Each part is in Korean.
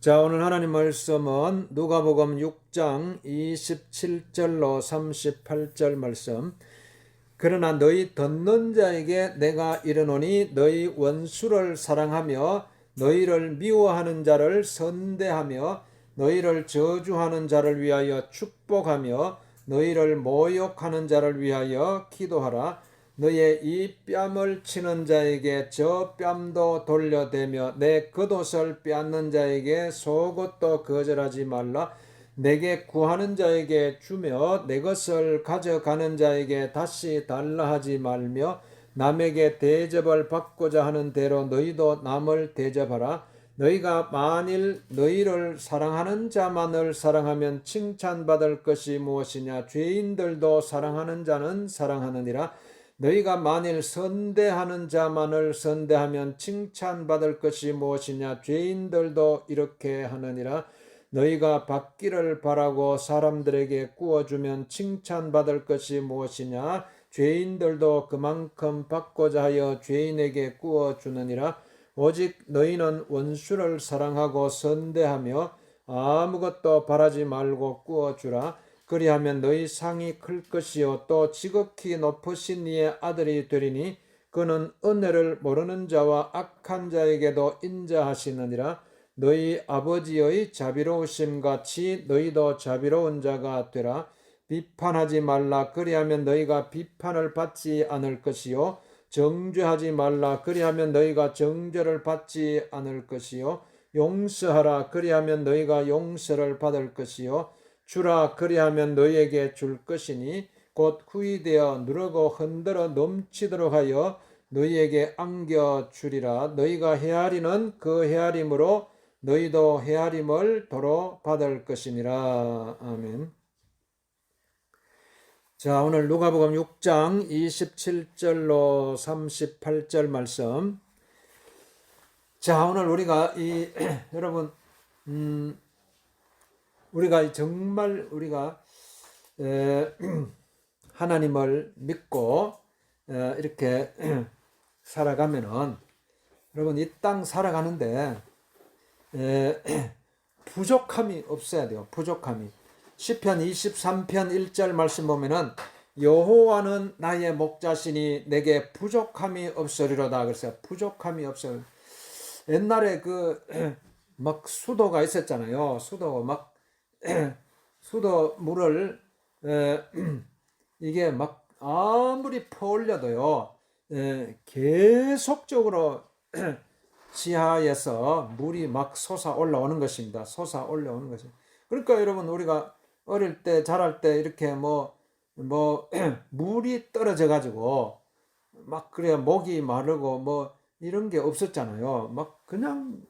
자, 오늘 하나님 말씀은 누가복음 6장 27절로 38절 말씀. 그러나 너희 듣는 자에게 내가 이르노니 너희 원수를 사랑하며 너희를 미워하는 자를 선대하며 너희를 저주하는 자를 위하여 축복하며 너희를 모욕하는 자를 위하여 기도하라. 너의 이 뺨을 치는 자에게 저 뺨도 돌려대며 내 겉옷을 빼앗는 자에게 속옷도 거절하지 말라. 내게 구하는 자에게 주며 내 것을 가져가는 자에게 다시 달라 하지 말며 남에게 대접을 받고자 하는 대로 너희도 남을 대접하라. 너희가 만일 너희를 사랑하는 자만을 사랑하면 칭찬받을 것이 무엇이냐. 죄인들도 사랑하는 자는 사랑하느니라. 너희가 만일 선대하는 자만을 선대하면 칭찬받을 것이 무엇이냐. 죄인들도 이렇게 하느니라. 너희가 받기를 바라고 사람들에게 구워주면 칭찬받을 것이 무엇이냐. 죄인들도 그만큼 받고자 하여 죄인에게 구워주느니라. 오직 너희는 원수를 사랑하고 선대하며 아무것도 바라지 말고 구워주라. 그리하면 너희 상이 클 것이요 또 지극히 높으신 이의 아들이 되리니 그는 은혜를 모르는 자와 악한 자에게도 인자하시느니라. 너희 아버지의 자비로우심 같이 너희도 자비로운 자가 되라. 비판하지 말라. 그리하면 너희가 비판을 받지 않을 것이요 정죄하지 말라. 그리하면 너희가 정죄를 받지 않을 것이요 용서하라. 그리하면 너희가 용서를 받을 것이요 주라. 그리하면 너희에게 줄 것이니 곧 후이되어 누르고 흔들어 넘치도록 하여 너희에게 안겨 주리라. 너희가 헤아리는 그 헤아림으로 너희도 헤아림을 도로 받을 것이니라. 아멘. 자, 오늘 누가복음 6장 27절로 38절 말씀. 자, 오늘 우리가 여러분 우리가 정말 우리가 하나님을 믿고 이렇게 살아가면은 여러분 이 땅 살아가는데 부족함이 없어야 돼요. 부족함이. 시편 23편 1절 말씀 보면은 여호와는 나의 목자시니 내게 부족함이 없으리로다. 그랬어요. 부족함이 없어요. 옛날에 막 수도가 있었잖아요. 수도 막 수도 물을 이게 막 아무리 퍼올려도요 계속적으로 지하에서 물이 막 솟아 올라오는 것입니다. 솟아 올라오는 것입니다. 그러니까 여러분 우리가 어릴 때 자랄 때 이렇게 물이 떨어져 가지고 막 그래 목이 마르고 뭐 이런 게 없었잖아요. 막 그냥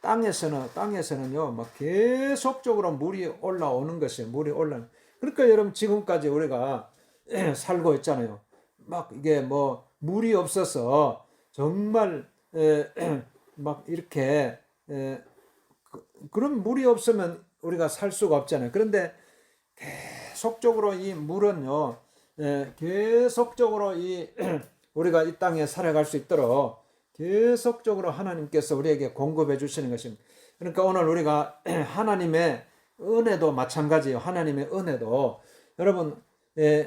땅에서는요 막 계속적으로 물이 올라오는 것이에요. 물이 올라. 그러니까 여러분 지금까지 우리가 살고 있잖아요. 막 이게 뭐 물이 없어서 정말 막 이렇게 그런 물이 없으면 우리가 살 수가 없잖아요. 그런데 계속적으로 이 물은요 계속적으로 우리가 이 땅에 살아갈 수 있도록 계속적으로 하나님께서 우리에게 공급해 주시는 것입니다. 그러니까 오늘 우리가 하나님의 은혜도 마찬가지예요. 하나님의 은혜도 여러분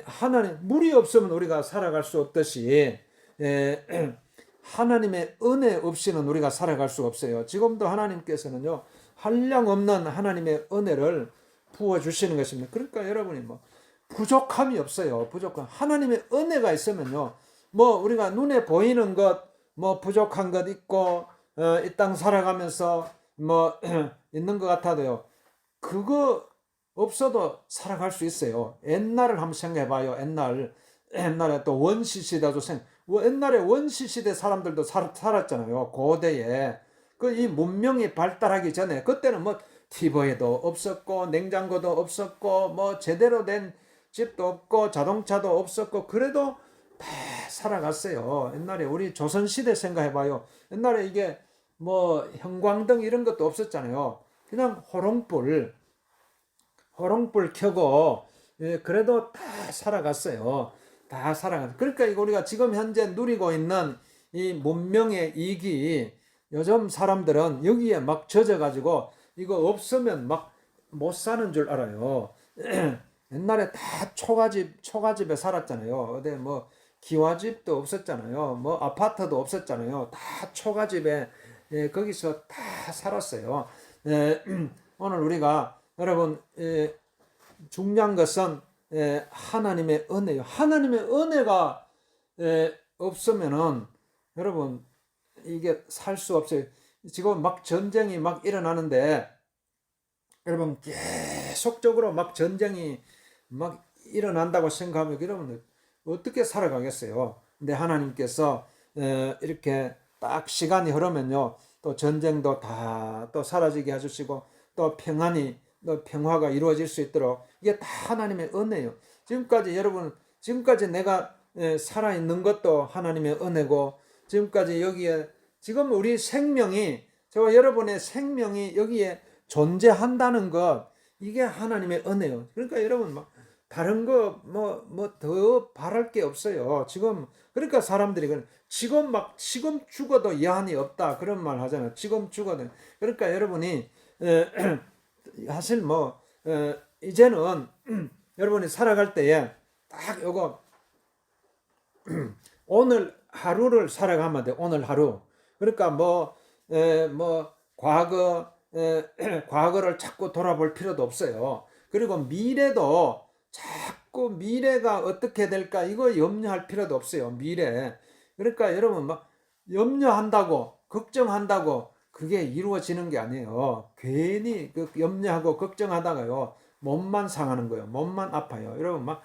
하나님 물이 없으면 우리가 살아갈 수 없듯이 하나님의 은혜 없이는 우리가 살아갈 수 없어요. 지금도 하나님께서는요 한량 없는 하나님의 은혜를 부어 주시는 것입니다. 그러니까 여러분이 뭐 부족함이 없어요. 부족함. 하나님의 은혜가 있으면요 뭐 우리가 눈에 보이는 것 뭐 부족한 것 있고 이 땅 살아가면서 뭐 있는 것 같아도요 그거 없어도 살아갈 수 있어요. 옛날을 한번 생각해 봐요. 옛날에 또 원시 시대도 옛날에 원시 시대 사람들도 살았잖아요. 고대에 이 문명이 발달하기 전에 그때는 뭐 TV도 없었고 냉장고도 없었고 뭐 제대로 된 집도 없고 자동차도 없었고 그래도 다 살아갔어요. 옛날에 우리 조선시대 생각해봐요. 옛날에 이게 뭐 형광등 이런 것도 없었잖아요. 그냥 호롱불 켜고 그래도 다 살아갔어요. 다 살아갔어요. 그러니까 우리가 지금 현재 누리고 있는 이 문명의 이기 요즘 사람들은 여기에 막 젖어가지고 이거 없으면 막 못 사는 줄 알아요. 옛날에 다 초가집에 살았잖아요. 어디 뭐 기와집도 없었잖아요. 뭐 아파트도 없었잖아요. 다 초가집에 거기서 다 살았어요. 오늘 우리가 여러분 중요한 것은 하나님의 은혜요. 하나님의 은혜가 없으면은 여러분 이게 살 수 없어요. 지금 막 전쟁이 막 일어나는데 여러분 계속적으로 막 전쟁이 막 일어난다고 생각하면 여러분 어떻게 살아가겠어요? 근데 하나님께서 이렇게 딱 시간이 흐르면요 또 전쟁도 다 또 사라지게 해주시고 또 평화가 이루어질 수 있도록 이게 다 하나님의 은혜예요. 지금까지 내가 살아있는 것도 하나님의 은혜고 지금까지 여기에 지금 우리 생명이 저와 여러분의 생명이 여기에 존재한다는 것 이게 하나님의 은혜요. 그러니까 여러분 막 다른 거 뭐 더 바랄 게 없어요. 지금 그러니까 사람들이 지금 죽어도 여한이 없다 그런 말 하잖아요. 지금 죽어도 그러니까 여러분이 사실 이제는 여러분이 살아갈 때에 딱 요거 오늘 하루를 살아가면 돼. 오늘 하루. 그러니까 과거를 자꾸 돌아볼 필요도 없어요. 그리고 자꾸 미래가 어떻게 될까 이거 염려할 필요도 없어요. 미래. 그러니까 여러분 막 염려한다고 걱정한다고 그게 이루어지는 게 아니에요. 괜히 염려하고 걱정하다가요 몸만 상하는 거예요. 몸만 아파요. 여러분 막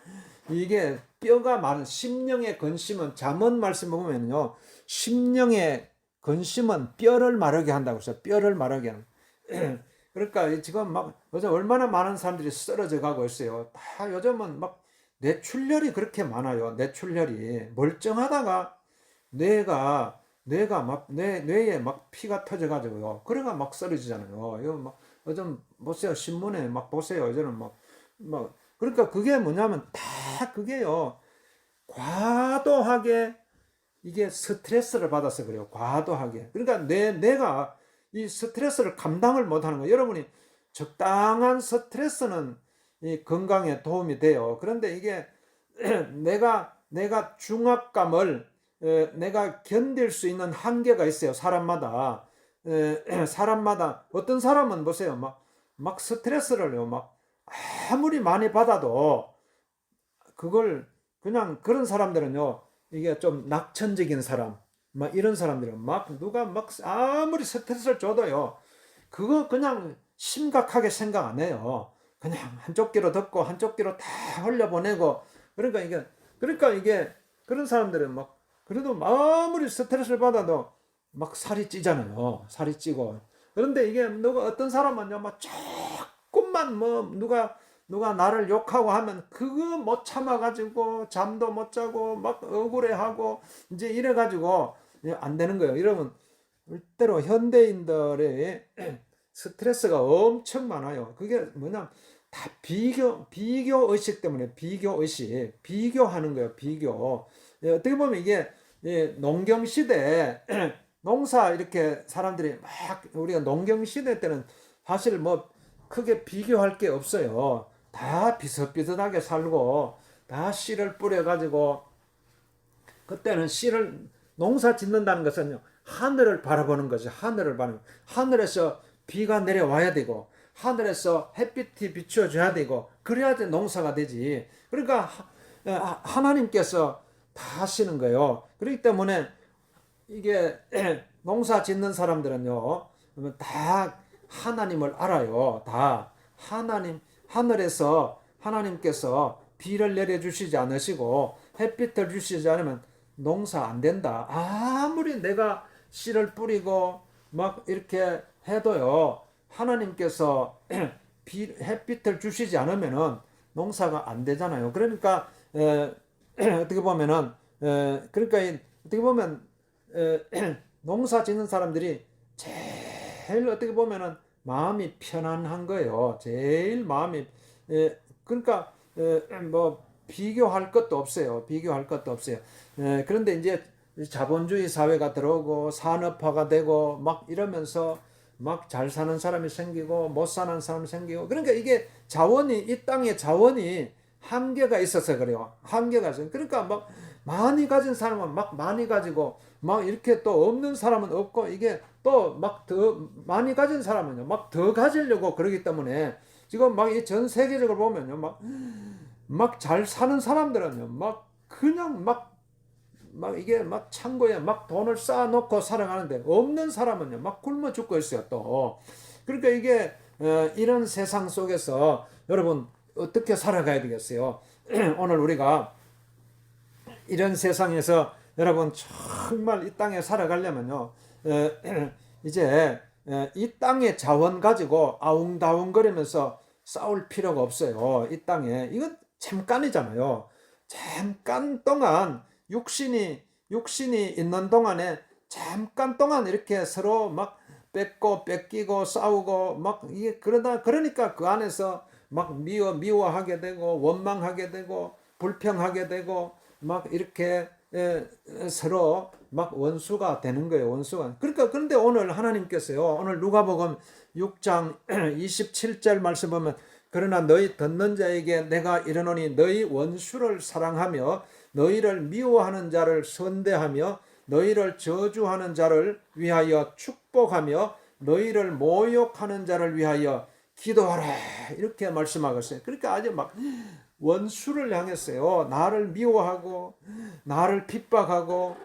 이게 뼈가 많은 심령의 근심은 잠언 말씀 보면요 심령의 근심은 뼈를 마르게 한다고 했어요. 뼈를 마르게 하는. 그러니까 지금 막 요즘 얼마나 많은 사람들이 쓰러져 가고 있어요. 다 요즘은 막 뇌출혈이 그렇게 많아요. 뇌출혈이 멀쩡하다가 뇌가 막 뇌에 막 피가 터져 가지고요. 그래가 막 쓰러지잖아요. 이거 막 요즘 보세요. 신문에 막 보세요. 요즘은 막 그러니까 그게 뭐냐면 다 그게요. 과도하게 이게 스트레스를 받아서 그래요. 과도하게. 그러니까 내가 이 스트레스를 감당을 못하는 거예요. 여러분이 적당한 스트레스는 이 건강에 도움이 돼요. 그런데 이게 내가 중압감을 내가 견딜 수 있는 한계가 있어요. 사람마다 어떤 사람은 보세요. 막 스트레스를요. 막 아무리 많이 받아도 그걸 그냥 그런 사람들은요. 이게 좀 낙천적인 사람, 막 이런 사람들은 막 누가 막 아무리 스트레스를 줘도요. 그거 그냥 심각하게 생각 안 해요. 그냥 한쪽 귀로 듣고 한쪽 귀로 다 흘려보내고 그러니까 이게 그런 사람들은 막 그래도 아무리 스트레스를 받아도 막 살이 찌잖아요. 살이 찌고 그런데 이게 누가 어떤 사람은요 막 조금만 누가 나를 욕하고 하면 그거 못 참아가지고 잠도 못 자고 막 억울해하고 이제 이래가지고 안 되는 거예요. 여러분 때로 현대인들의 스트레스가 엄청 많아요. 그게 뭐냐 다 비교 의식 때문에 비교하는 거예요. 비교. 어떻게 보면 이게 농경 시대 농사 이렇게 사람들이 막 우리가 농경 시대 때는 사실 뭐 크게 비교할 게 없어요. 다 비슷비슷하게 살고 다 씨를 뿌려가지고 그때는 씨를 농사 짓는다는 것은요 하늘을 바라보는 거죠. 하늘에서 비가 내려와야 되고 하늘에서 햇빛이 비추어줘야 되고 그래야지 농사가 되지. 그러니까 하나님께서 다 하시는 거예요. 그렇기 때문에 이게 농사 짓는 사람들은요 다 하나님을 알아요. 다 하늘에서 하나님께서 비를 내려주시지 않으시고 햇빛을 주시지 않으면 농사 안 된다. 아무리 내가 씨를 뿌리고 막 이렇게 해도요 하나님께서 햇빛을 주시지 않으면은 농사가 안 되잖아요. 그러니까 어떻게 보면은 어떻게 보면 농사 짓는 사람들이 제일 어떻게 보면은 마음이 편안한 거예요. 제일 마음이 그러니까 뭐 비교할 것도 없어요. 그런데 이제 자본주의 사회가 들어오고 산업화가 되고 막 이러면서 막 잘 사는 사람이 생기고 못 사는 사람이 생기고. 그러니까 이게 자원이, 이 땅의 자원이 한계가 있어서 그래요. 한계가 있어요. 그러니까 막 많이 가진 사람은 막 많이 가지고 막 이렇게 또 없는 사람은 없고, 이게 또 막 더 많이 가진 사람은요 막 더 가지려고 그러기 때문에 지금 막 이 전 세계적으로 보면요 막 잘 사는 사람들은요 막 그냥 막 이게 막 창고에 막 돈을 쌓아놓고 살아가는데, 없는 사람은요 막 굶어 죽고 있어요 또. 그러니까 이게 이런 세상 속에서 여러분 어떻게 살아가야 되겠어요? 오늘 우리가 이런 세상에서 여러분 정말 이 땅에 살아가려면요 이제 이 땅의 자원 가지고 아웅다웅거리면서 싸울 필요가 없어요. 이 땅에 이건 잠깐이잖아요. 잠깐 동안 육신이 있는 동안에 잠깐 동안 이렇게 서로 막 뺏고 뺏기고 싸우고 막 이게 그러니까 그 안에서 막 미워하게 되고 원망하게 되고 불평하게 되고 막 이렇게 서로 막 원수가 되는 거예요. 원수가. 그러니까 그런데 오늘 하나님께서요. 오늘 누가복음 6장 27절 말씀 보면, 그러나 너희 듣는 자에게 내가 이르노니 너희 원수를 사랑하며 너희를 미워하는 자를 선대하며 너희를 저주하는 자를 위하여 축복하며 너희를 모욕하는 자를 위하여 기도하라, 이렇게 말씀하겠어요. 그러니까 아주 막 원수를 향했어요. 나를 미워하고 나를 핍박하고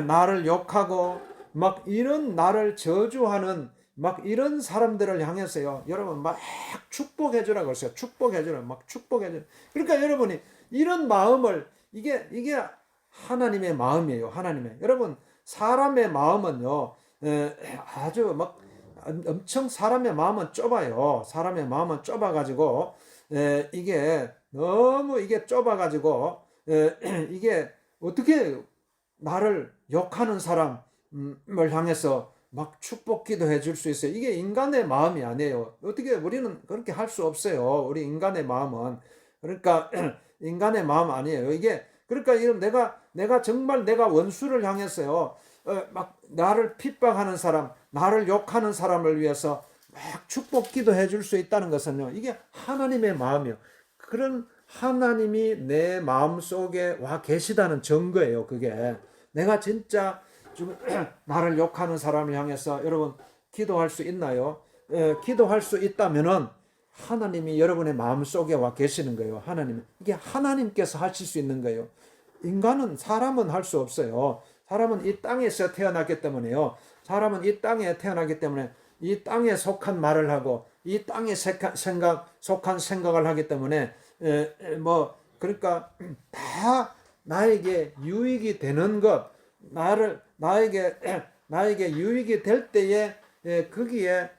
나를 욕하고 막 이런 나를 저주하는 막 이런 사람들을 향해서요 여러분 막 축복해 주라고 했어요. 축복해 주라, 막 축복해 주라. 그러니까 여러분이 이런 마음을, 이게 하나님의 마음이에요. 하나님의. 여러분 사람의 마음은요 아주 막 엄청, 사람의 마음은 좁아요. 사람의 마음은 좁아 가지고 이게 너무 이게 좁아 가지고 이게 어떻게 나를 욕하는 사람을 향해서 막 축복 기도해 줄 수 있어요. 이게 인간의 마음이 아니에요. 어떻게 우리는 그렇게 할 수 없어요. 우리 인간의 마음은. 그러니까 인간의 마음 아니에요. 이게 그러니까 이런 내가 정말 내가 원수를 향해서요 막 나를 핍박하는 사람, 나를 욕하는 사람을 위해서 막 축복 기도해 줄 수 있다는 것은요 이게 하나님의 마음이요. 그런 하나님이 내 마음 속에 와 계시다는 증거예요. 그게 내가 진짜 지금 나를 욕하는 사람을 향해서 여러분 기도할 수 있나요? 기도할 수 있다면은 하나님이 여러분의 마음 속에 와 계시는 거예요. 하나님, 이게 하나님께서 하실 수 있는 거예요. 사람은 할 수 없어요. 사람은 이 땅에서 태어났기 때문에요. 사람은 이 땅에 태어나기 때문에 이 땅에 속한 말을 하고 이 땅에 속한 생각을 하기 때문에 그러니까 다 나에게 유익이 되는 것, 나에게 유익이 될 때에 거기에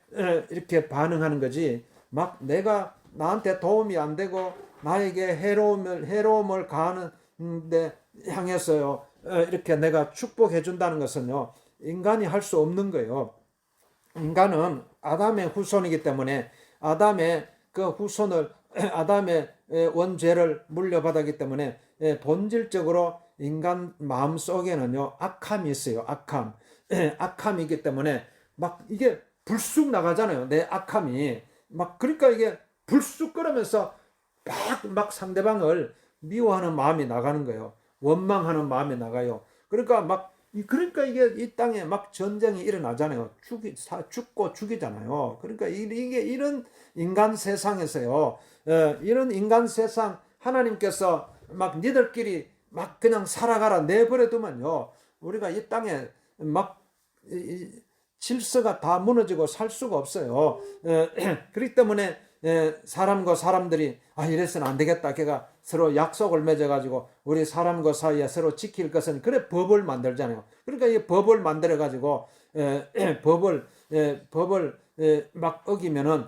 이렇게 반응하는 거지, 막 내가 나한테 도움이 안 되고 나에게 해로움을 가하는데 향해서요 이렇게 내가 축복해 준다는 것은요 인간이 할 수 없는 거예요. 인간은 아담의 후손이기 때문에 아담의 그 후손을 아담의 원죄를 물려받았기 때문에 본질적으로 인간 마음 속에는요 악함이 있어요. 악함이기 때문에 막 이게 불쑥 나가잖아요. 내 악함이 막, 그러니까 이게 불쑥 끓으면서 막 상대방을 미워하는 마음이 나가는 거예요. 원망하는 마음이 나가요. 그러니까 이게 이 땅에 막 전쟁이 일어나잖아요. 죽고 죽이잖아요. 그러니까 이게 이런 인간 세상에서요. 이런 인간 세상 하나님께서 막 니들끼리 막 그냥 살아가라 내버려 두면요. 우리가 이 땅에 막 질서가 다 무너지고 살 수가 없어요. 그렇기 때문에 사람과 사람들이 이래서는 안 되겠다. 걔가 서로 약속을 맺어가지고 우리 사람과 사이에 서로 지킬 것은, 그래 법을 만들잖아요. 그러니까 이 법을 만들어가지고 법을 막 어기면은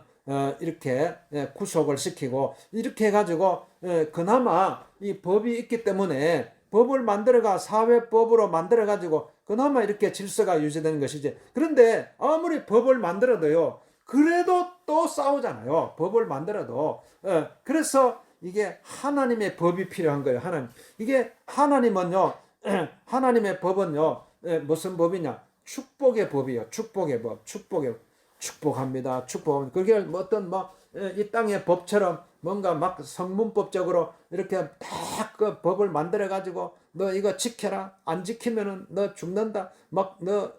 이렇게 구속을 시키고 이렇게 해가지고 그나마 이 법이 있기 때문에 법을 만들어가 사회법으로 만들어가지고 그나마 이렇게 질서가 유지되는 것이지. 그런데 아무리 법을 만들어도요 그래도 또 싸우잖아요. 법을 만들어도. 그래서 이게 하나님의 법이 필요한 거예요. 이게 하나님은요 하나님의 법은요 무슨 법이냐, 축복의 법이요. 축복의 법. 축복합니다. 축복합니다. 그게 뭐 어떤 이 땅의 법처럼 뭔가 막 성문법적으로 이렇게 딱 그 법을 만들어 가지고 너 이거 지켜라. 안 지키면은 너 죽는다. 막 너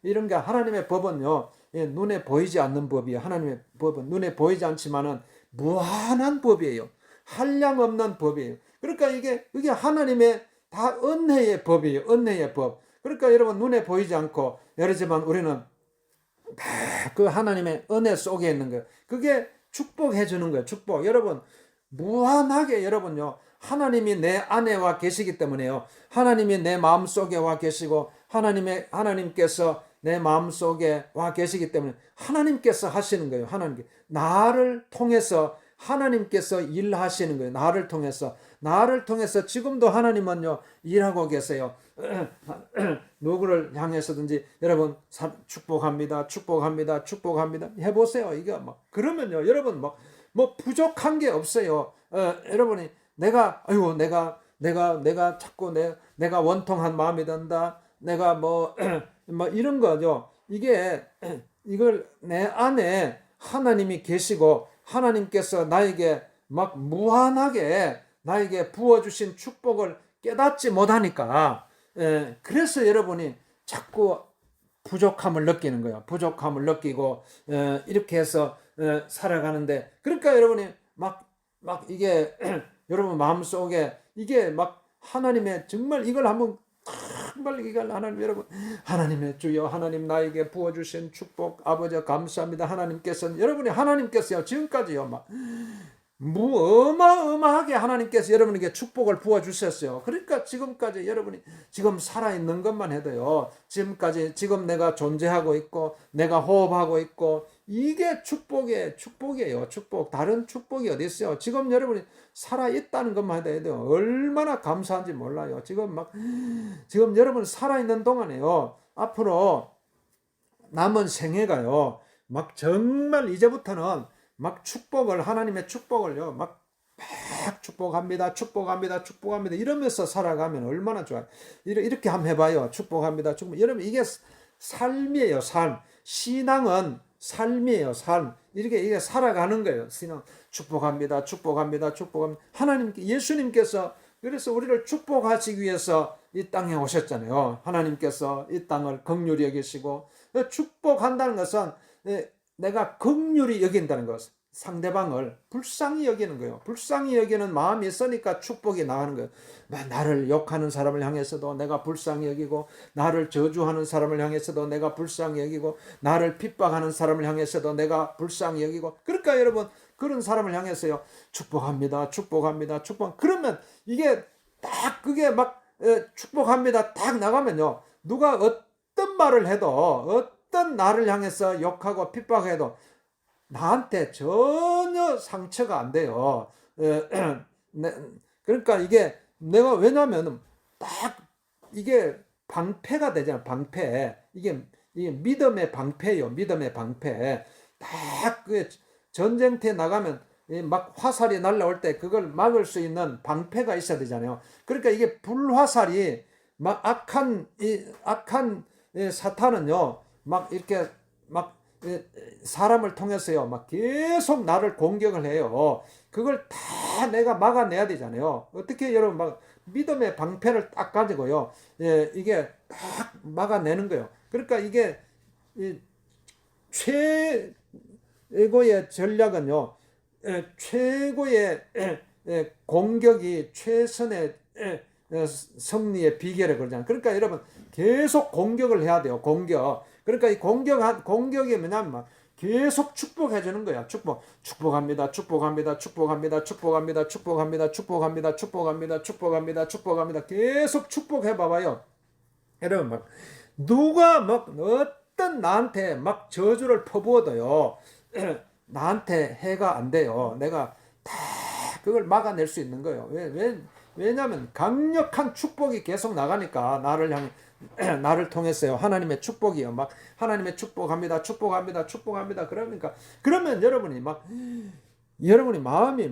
이런 게 하나님의 법은요. 눈에 보이지 않는 법이에요. 하나님의 법은 눈에 보이지 않지만은 무한한 법이에요. 한량 없는 법이에요. 그러니까 이게 하나님의 다 은혜의 법이에요. 은혜의 법. 그러니까 여러분 눈에 보이지 않고 여러지만 우리는 다 그 하나님의 은혜 속에 있는 거예요. 그게 축복해 주는 거예요. 축복. 여러분 무한하게 여러분요. 하나님이 내 안에 와 계시기 때문에요. 하나님이 내 마음 속에 와 계시고 하나님께서 내 마음 속에 와 계시기 때문에 하나님께서 하시는 거예요. 하나님께 나를 통해서 하나님께서 일하시는 거예요. 나를 통해서 지금도 하나님은요 일하고 계세요. 누구를 향해서든지 여러분 축복합니다, 축복합니다, 축복합니다 해보세요. 이게 막 그러면요 여러분 뭐 부족한 게 없어요. 여러분이 내가 자꾸 내가 원통한 마음이 든다. 내가 뭐 이런 거죠. 이걸 내 안에 하나님이 계시고 하나님께서 나에게 막 무한하게 나에게 부어주신 축복을 깨닫지 못하니까 그래서 여러분이 자꾸 부족함을 느끼는 거예요. 부족함을 느끼고 이렇게 해서 살아가는데 그러니까 여러분이 막 이게 여러분 마음속에 이게 막 하나님의 정말 이걸 한번 정말 이걸 하나님 여러분 하나님의 주여 하나님 나에게 부어주신 축복 아버지 감사합니다. 하나님께서요 지금까지요 막 어마어마하게 하나님께서 여러분에게 축복을 부어주셨어요. 그러니까 지금까지 여러분이 지금 살아있는 것만 해도요 지금 내가 존재하고 있고 내가 호흡하고 있고 이게 축복이에요. 축복. 다른 축복이 어디 있어요? 지금 여러분이 살아있다는 것만 해도 얼마나 감사한지 몰라요. 지금 여러분 살아있는 동안에요 앞으로 남은 생애가요 막 정말 이제부터는 막 하나님의 축복을요 막 축복합니다 이러면서 살아가면 얼마나 좋아요. 이렇게 한번 해봐요. 축복합니다. 여러분 이게 삶이에요. 신앙은 삶이에요. 이게 살아가는 거예요. 신앙 축복합니다. 예수님께서 그래서 우리를 축복하시기 위해서 이 땅에 오셨잖아요. 하나님께서 이 땅을 긍휼히 여기시고 축복한다는 것은 내가 긍휼히 여긴다는 것, 상대방을 불쌍히 여기는 거예요. 불쌍히 여기는 마음이 있으니까 축복이 나가는 거예요. 나를 욕하는 사람을 향해서도 내가 불쌍히 여기고 나를 저주하는 사람을 향해서도 내가 불쌍히 여기고 나를 핍박하는 사람을 향해서도 내가 불쌍히 여기고 그러니까 여러분 그런 사람을 향해서요 축복합니다. 그러면 이게 딱 그게 축복합니다 딱 나가면요 누가 어떤 말을 해도 어떤 나를 향해서 욕하고 핍박해도 나한테 전혀 상처가 안 돼요. 그러니까 이게 내가 왜냐면 딱 이게 방패가 되잖아. 방패. 이게 믿음의 방패예요. 믿음의 방패. 딱 그 전쟁터에 나가면 막 화살이 날라올 때 그걸 막을 수 있는 방패가 있어야 되잖아요. 그러니까 이게 불화살이 막 악한 사탄은요. 막 이렇게 사람을 통해서요 막 계속 나를 공격을 해요. 그걸 다 내가 막아내야 되잖아요. 어떻게 여러분 믿음의 방패를 딱 가지고요 이게 딱 막아내는 거예요. 그러니까 이게 최고의 전략은요 최고의 공격이 최선의 승리의 비결에 그러잖아요. 그러니까 여러분 계속 공격을 해야 돼요. 그러니까 이 공격이 뭐냐면 계속 축복해 주는 거야. 축복합니다. 계속 축복해 봐봐요. 여러분 누가 어떤 나한테 저주를 퍼부어도요. 나한테 해가 안 돼요. 내가 다 그걸 막아낼 수 있는 거예요. 왜냐하면 강력한 축복이 계속 나가니까 나를 통해서요. 하나님의 축복이요. 하나님의 축복합니다. 그러니까 그러면 여러분이 마음이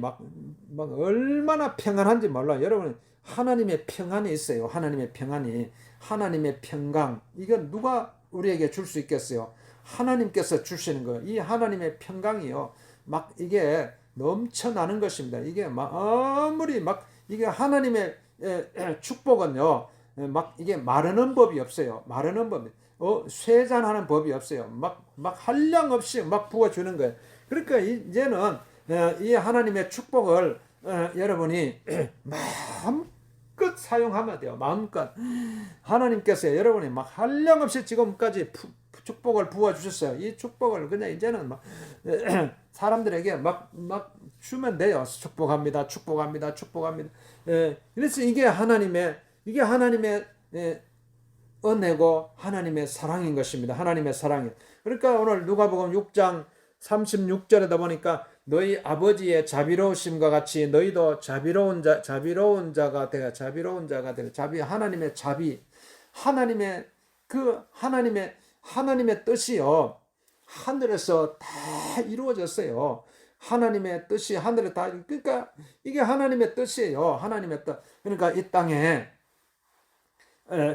얼마나 평안한지 몰라요. 여러분 하나님의 평안이 있어요. 하나님의 평강. 이건 누가 우리에게 줄 수 있겠어요? 하나님께서 주시는 거예요. 이 하나님의 평강이요. 막 이게 넘쳐나는 것입니다. 이게 막 아무리 막 이게 하나님의 축복은요. 막 이게 마르는 법이 없어요. 마르는 법이. 쇠잔하는 법이 없어요. 막 한량 없이 막 부어주는 거예요. 그러니까 이제는 이 하나님의 축복을 여러분이 마음껏 사용하면 돼요. 마음껏. 하나님께서 여러분이 막 한량없이 지금까지 축복을 부어주셨어요. 이 축복을 그냥 이제는 막 사람들에게 막 주면 돼요. 축복합니다. 축복합니다. 축복합니다. 그래서 이게 하나님의 은혜고 하나님의 사랑인 것입니다. 하나님의 사랑이. 그러니까 오늘 누가복음 6장 36절에다 보니까 너희 아버지의 자비로우심과 같이 너희도 자비로운 자가 되어 하나님의 자비, 하나님의 뜻이요 하늘에서 다 이루어졌어요. 하나님의 뜻이 하늘에 다, 그러니까 이게 하나님의 뜻이에요. 하나님의 뜻. 그러니까 이 땅에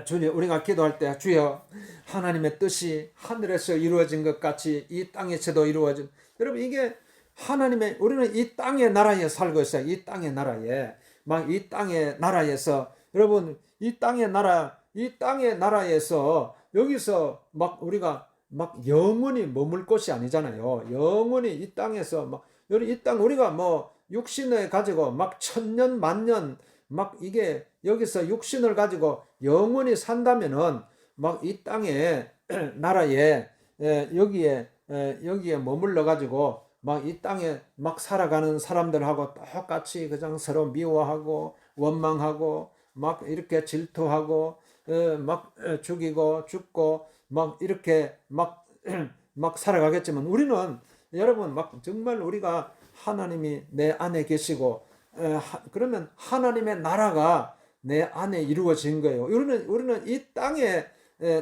주님, 우리가 기도할 때 주여 하나님의 뜻이 하늘에서 이루어진 것 같이 이 땅에서도 이루어진, 여러분 이게 하나님의, 우리는 이 땅의 나라에 살고 있어요. 이 땅의 나라에 막 이 땅의 나라에서 여러분 이 땅의 나라에서 여기서 막 우리가 막 영원히 머물 곳이 아니잖아요. 영원히 이 땅에서 막 이 땅 우리가 뭐 육신을 가지고 막 천년 만년 막 이게 여기서 육신을 가지고 영원히 산다면은 막 이 땅에 나라에 여기에 머물러 가지고 막 이 땅에 막 살아가는 사람들하고 똑같이 그냥 서로 미워하고 원망하고 막 이렇게 질투하고 막 죽이고 죽고 막 이렇게 막 살아가겠지만 우리는 여러분 막 정말 우리가 하나님이 내 안에 계시고 그러면 하나님의 나라가 내 안에 이루어진 거예요. 우리는 이 땅의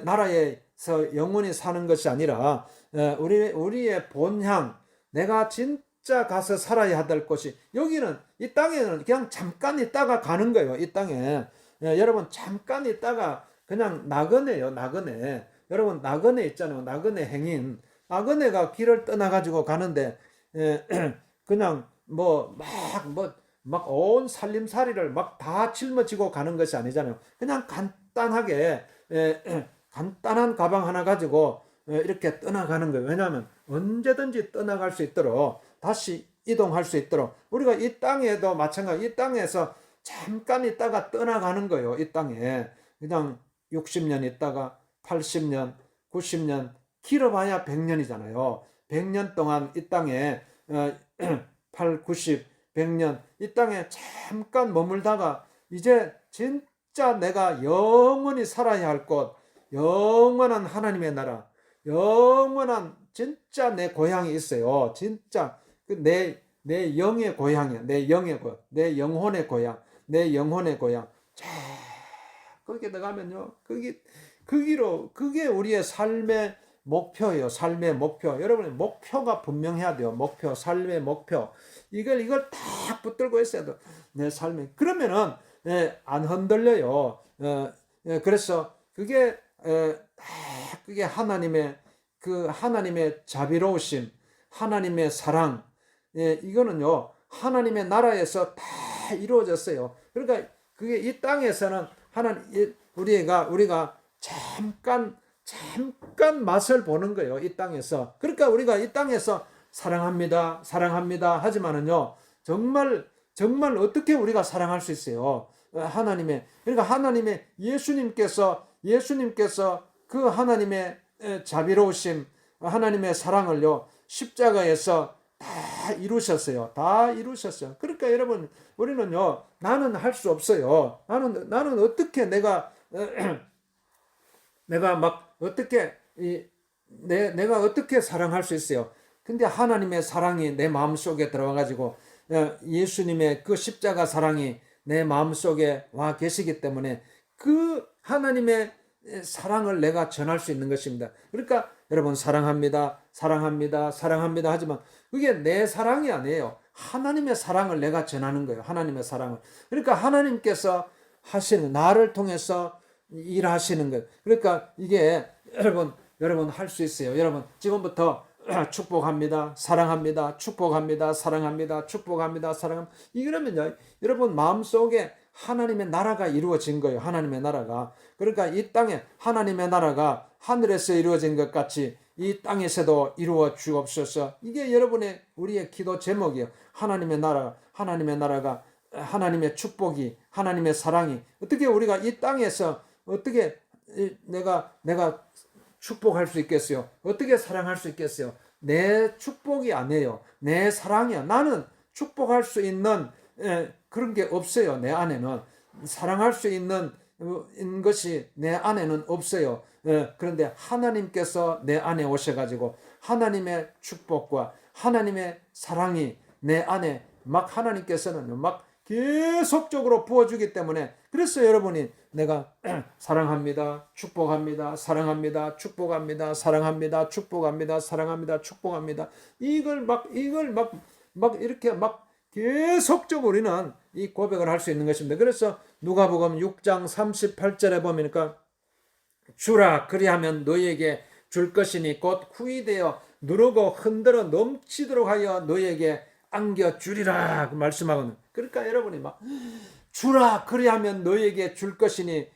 나라에서 영원히 사는 것이 아니라 우리의 본향, 내가 진짜 가서 살아야 될 곳이, 여기는 이 땅에는 그냥 잠깐 있다가 가는 거예요. 이 땅에 여러분 잠깐 있다가 그냥 나그네요. 나그네. 여러분 나그네 있잖아요. 나그네 행인. 나그네가 길을 떠나가지고 가는데 그냥 막 온 살림살이를 막 다 짊어지고 가는 것이 아니잖아요. 그냥 간단하게 간단한 가방 하나 가지고 이렇게 떠나가는 거예요. 왜냐하면 언제든지 떠나갈 수 있도록, 다시 이동할 수 있도록. 우리가 이 땅에도 마찬가지, 이 땅에서 잠깐 있다가 떠나가는 거예요. 이 땅에 그냥 60년 있다가 80년 90년, 길어봐야 100년이잖아요 100년 동안 이 땅에 8, 90, 100년 이 땅에 잠깐 머물다가 이제 진짜 내가 영원히 살아야 할 곳, 영원한 하나님의 나라, 영원한 진짜 내 고향이 있어요. 진짜 내 영의 고향이야. 내 영혼의 고향, 내 영혼의 고향. 자, 거기에 들어가면요, 그게 우리의 삶의 목표예요. 삶의 목표. 여러분의 목표가 분명해야 돼요. 목표, 삶의 목표. 이걸 딱 붙들고 있어야 돼. 내 삶에. 그러면은 안 흔들려요. 그래서 그게 하나님의 자비로우심, 하나님의 사랑. 이거는요, 하나님의 나라에서 다 이루어졌어요. 그러니까 그게 이 땅에서는 우리가 잠깐 맛을 보는 거예요. 이 땅에서. 그러니까 우리가 이 땅에서 사랑합니다 하지만은요, 정말 어떻게 우리가 사랑할 수 있어요? 그러니까 하나님의 예수님께서 그 하나님의 자비로우심, 하나님의 사랑을요, 십자가에서 다 이루셨어요. 그러니까 여러분, 우리는요, 나는 할 수 없어요. 나는 어떻게 내가 막 어떻게 내가 어떻게 사랑할 수 있어요? 근데 하나님의 사랑이 내 마음속에 들어와 가지고 예수님의 그 십자가 사랑이 내 마음속에 와 계시기 때문에 그 하나님의 사랑을 내가 전할 수 있는 것입니다. 그러니까 여러분 사랑합니다 하지만 그게 내 사랑이 아니에요. 하나님의 사랑을 내가 전하는 거예요. 하나님의 사랑을. 그러니까 하나님께서 하시는, 나를 통해서 일하시는 거예요. 그러니까 이게 여러분 여러분 할 수 있어요. 여러분 지금부터 축복합니다. 사랑합니다. 축복합니다. 사랑합니다. 축복합니다. 사랑합니다. 이러면요. 여러분 마음속에 하나님의 나라가 이루어진 거예요. 하나님의 나라가. 그러니까 이 땅에 하나님의 나라가 하늘에서 이루어진 것 같이 이 땅에서도 이루어 주옵소서. 이게 여러분의 우리의 기도 제목이에요. 하나님의 나라가 하나님의 축복이 하나님의 사랑이 어떻게 우리가 이 땅에서 어떻게 내가 축복할 수 있겠어요? 어떻게 사랑할 수 있겠어요? 내 축복이 아니에요. 내 사랑이야. 나는 축복할 수 있는 그런 게 없어요. 내 안에는 사랑할 수 있는 것이 내 안에는 없어요. 그런데 하나님께서 내 안에 오셔가지고 하나님의 축복과 하나님의 사랑이 내 안에 막 하나님께서는 막 계속적으로 부어주기 때문에 그래서 여러분이 내가 사랑합니다, 축복합니다, 사랑합니다, 축복합니다, 사랑합니다, 축복합니다, 사랑합니다, 축복합니다. 이걸 막 이렇게 막 계속적으로 우리는 이 고백을 할 수 있는 것입니다. 그래서 누가복음 6장 38절에 보니까 주라 그리하면 너희에게 줄 것이니 곧 후이되어 누르고 흔들어 넘치도록 하여 너희에게 안겨주리라 그 말씀하거든요. 그러니까 여러분이 막 주라 그리하면 너희에게 줄 것이니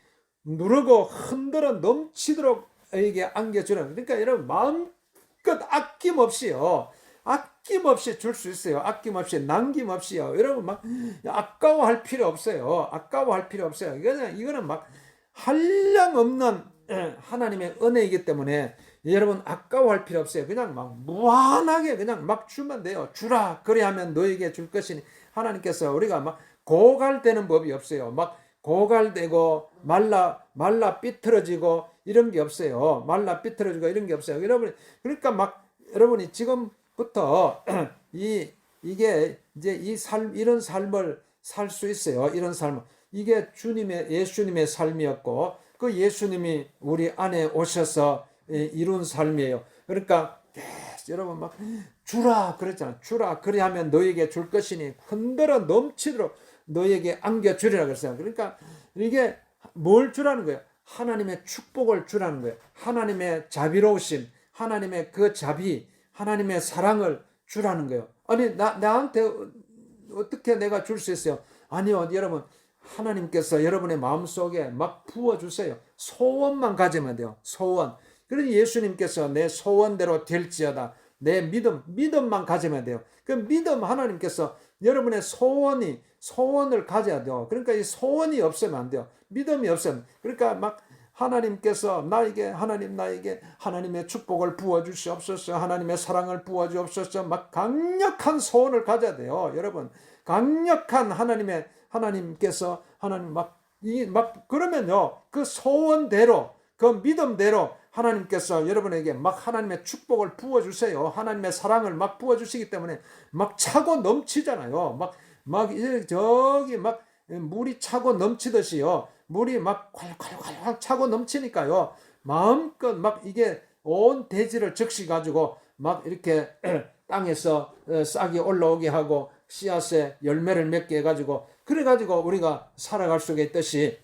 누르고 흔들어 넘치도록 너희에게 안겨주라. 그러니까 여러분 마음껏 아낌없이요. 아낌없이 줄 수 있어요. 아낌없이 남김없이요. 여러분 막 아까워할 필요 없어요. 아까워할 필요 없어요. 이거는 막 한량없는 하나님의 은혜이기 때문에 여러분 아까워할 필요 없어요. 그냥 막 무한하게 그냥 막 주면 돼요. 주라 그리하면 너에게 줄 것이니 하나님께서 우리가 막 고갈되는 법이 없어요. 막 고갈되고 말라 삐뚤어지고 이런 게 없어요. 말라 삐뚤어지고 이런 게 없어요. 여러분 그러니까 막 여러분이 지금부터 이게 이제 이런 삶을 살 수 있어요. 이런 삶을 이게 예수님의 삶이었고 그 예수님이 우리 안에 오셔서 이룬 삶이에요. 그러니까 여러분 막 주라 그랬잖아. 주라 그리하면 너에게 줄 것이니 흔들어 넘치도록 너에게 안겨주리라 그랬어요. 그러니까 이게 뭘 주라는 거예요? 하나님의 축복을 주라는 거예요. 하나님의 자비로우심, 하나님의 그 자비, 하나님의 사랑을 주라는 거예요. 아니 나한테 어떻게 내가 줄 수 있어요? 아니요, 여러분 하나님께서 여러분의 마음속에 막 부어주세요. 소원만 가지면 돼요. 소원. 그러니 예수님께서 내 소원대로 될지어다. 내 믿음만 가지면 돼요. 그 믿음 하나님께서 여러분의 소원을 가져야 돼요. 그러니까 이 소원이 없으면 안 돼요. 믿음이 없으면. 그러니까 막 하나님께서 나에게 하나님의 축복을 부어주시옵소서. 하나님의 사랑을 부어주옵소서. 막 강력한 소원을 가져야 돼요. 여러분 강력한 하나님께서 하나님 막 그러면요 그 소원대로 그 믿음대로 하나님께서 여러분에게 막 하나님의 축복을 부어주세요. 하나님의 사랑을 막 부어주시기 때문에 막 차고 넘치잖아요. 막 저기 막 물이 차고 넘치듯이요. 물이 막 콸콸콸 차고 넘치니까요. 마음껏 막 이게 온 대지를 적시 가지고 막 이렇게 땅에서 싹이 올라오게 하고 씨앗에 열매를 맺게 해가지고 그래가지고 우리가 살아갈 수가 있듯이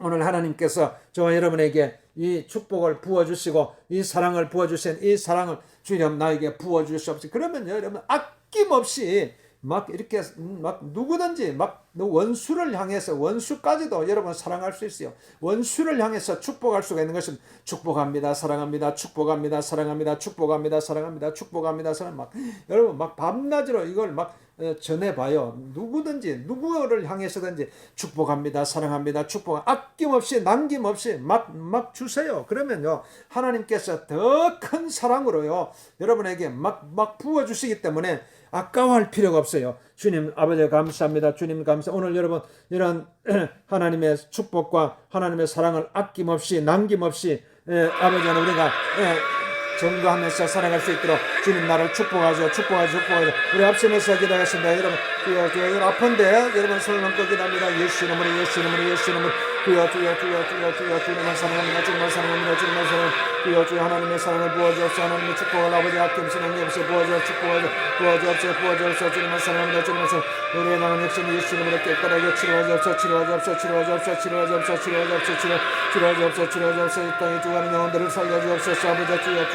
오늘 하나님께서 저와 여러분에게 이 축복을 부어주시고 이 사랑을 부어주신 이 사랑을 주님 나에게 부어주시옵소서. 그러면 여러분 아낌없이 막 이렇게 막 누구든지 막 원수를 향해서 원수까지도 여러분 사랑할 수 있어요. 원수를 향해서 축복할 수가 있는 것은 축복합니다, 사랑합니다, 축복합니다, 사랑합니다, 축복합니다, 사랑합니다, 축복합니다, 사랑 막 여러분 막 밤낮으로 이걸 막 전해봐요. 누구든지 누구를 향해서든지 축복합니다, 사랑합니다, 축복 아낌없이 남김없이 막 주세요. 그러면요 하나님께서 더 큰 사랑으로요 여러분에게 막 부어주시기 때문에 아까워할 필요가 없어요. 주님 아버지 감사합니다. 주님 감사. 오늘 여러분 이런 하나님의 축복과 하나님의 사랑을 아낌없이 남김없이 아버지 하나님 우리가 전도하면서 살아갈 수 있도록 주님 나를 축복하죠. 우리 앞서면서 기도하겠습니다. 여러분 아픈데 여러분 손을 얹고 기도합니다. 예수 이름으로 주여 주님을 사랑합니다. 주님을 사랑합니다. 주님을 사랑합니다. 주여 하나님의 사랑을 부어주옵소서. 하나님의 축복을 아버지 아낌없이 능력없이 부어주옵소서. 주님을 사랑합니다. 주님을 사랑합니다. 우리의 마음 역시 예수님으로 깨끗하게 치료하옵소서. 이 땅에 죽어가는 영혼들을 살려주옵소서. 아버지 주여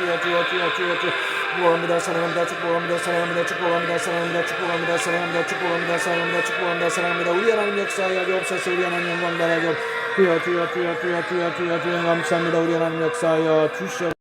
축복합니다. 사랑합니다. 우리 하나님 역사하여 주옵소서. 우리 하나님 영광 받아주옵소서. 주여 감사합니다. 우리 하나님 역사하여 주시옵소서.